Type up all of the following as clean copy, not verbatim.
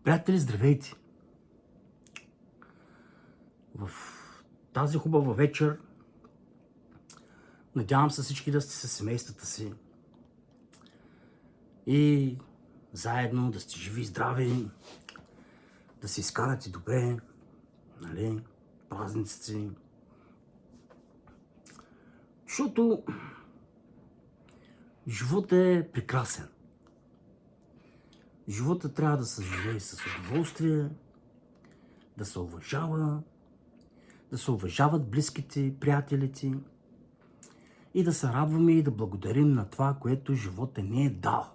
Приятели, здравейте! В тази хубава вечер надявам се всички да сте със семействата си и заедно да сте живи и здрави, да се изкарате добре, нали, празниците си. Защото животът е прекрасен. Живота трябва да се живее с удоволствие, да се уважава, да се уважават близките, приятелите и да се радваме и да благодарим на това, което живота ни е дал.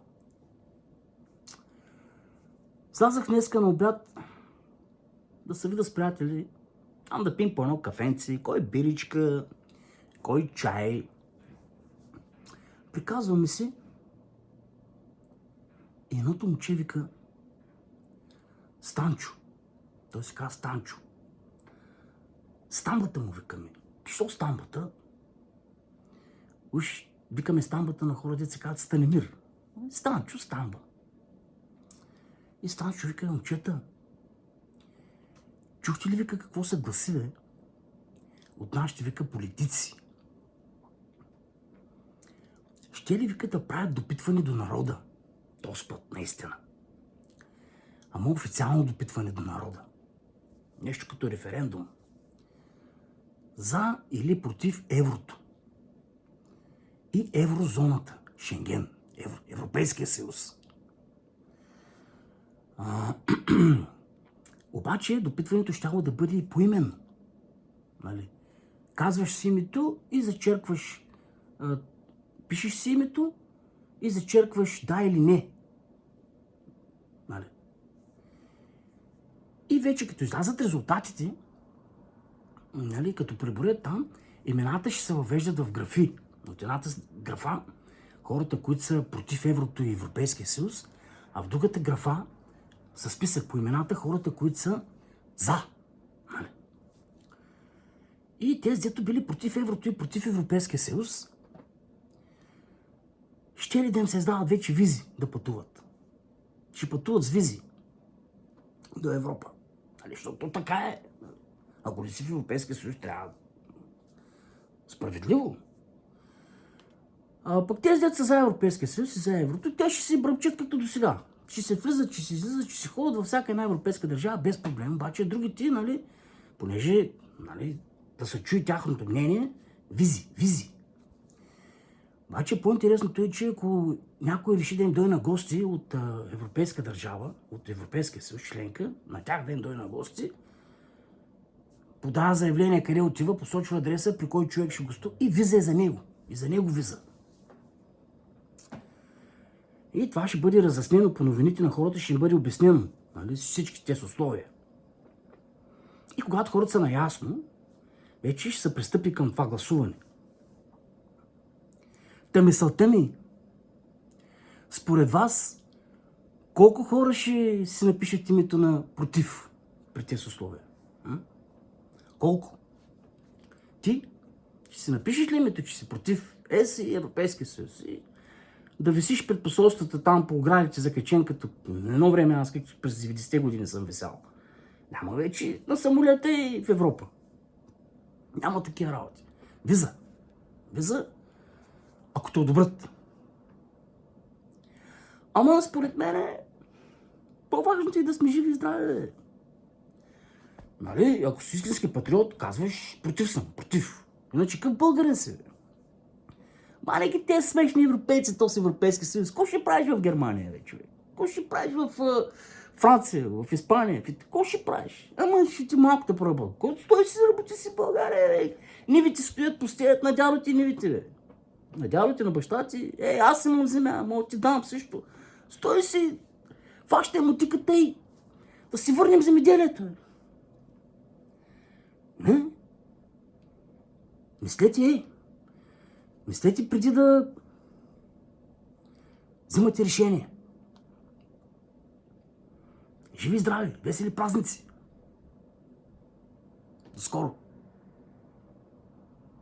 Слязах днеска на обяд да се видя с приятели, там да пим по едно кафенце, кой биричка, кой чай. Приказва ми се и едното момче вика Станчо. Той се казва Станчо. Стамбата му викаме. Що стамбата? Уж викаме стамбата на хора, деца се казват Станимир. Станчо, стамба. И Станчо вика, момчета, чухте ли вика какво се гласи, бе? От нашите вика политици. Ще ли вика да правят допитване до народа? Този път, наистина. Ама официално допитване до народа. Нещо като референдум. За или против еврото. И еврозоната. Шенген. Европейския съюз. Обаче допитването щяло да бъде и поименно. Нали? Казваш си името и зачеркваш. Пишеш си името и зачеркваш да или не. Нали? И вече като излязат резултатите, нали, като преборят там, имената ще се въвеждат в графи. От едната графа хората, които са против еврото и Европейския съюз, а в другата графа със списък по имената хората, които са за. Нали? И тези, дето били против еврото и против Европейския съюз, ще ли да им се издават вече визи да пътуват? Ще пътуват с визи до Европа. Нали? Защото така е. Ако не си в Европейския съюз, трябва справедливо. Пък тези деца са за Европейския съюз и за еврото, те ще си бръмчат както до сега. Ще се влизат, ще се излизат, ще се ходят във всяка една европейска държава без проблем. Обаче другите, нали, понеже, нали, да се чуе тяхното мнение, визи. Обаче по-интересното е, че ако някой реши да им дойде на гости от европейска държава, от Европейския съюз членка, на тях да им дойде на гости, подава заявление къде отива, посочва адреса, при кой човек ще гостува и виза е за него. И за него виза. И това ще бъде разяснено по новините на хората, ще им бъде обяснено, нали, всички тези условия. И когато хората са наясно, вече ще се пристъпи към това гласуване. Та мисълта ми, според вас, колко хора ще си напишат името на против при тези условия? Колко? Ти ще си напишеш ли името, че си против ЕС и Европейския съюз? И да висиш пред посолствата там по оградите закачен, като едно време аз както през 90-те години съм висял. Няма вече на самолета и в Европа. Няма такива работи. Виза, ако те одобрят. Ама според мен по-важното е да сме живи и здрави. Нали, ако си истински патриот, казваш против съм, против. Иначе какъв българин си? Маленки те смешни европейци, то с Европейски съюз. Какво ще правиш в Германия, бе, човек? Какво ще правиш в Франция, в Испания? Какво ще правиш? Ама ще ти малко да поработи. Който стой си заработи си в България, бе. Нивите стоят, пустеят на дядо ти нивите, бе. На дядо ти, на баща ти. Аз имам земя, мога ти дам също. Стой си, фащай мотиката и да си върнем земеделието, бе. Не? Мислете преди да взимате решение. Живи и здрави, весели празници! До скоро!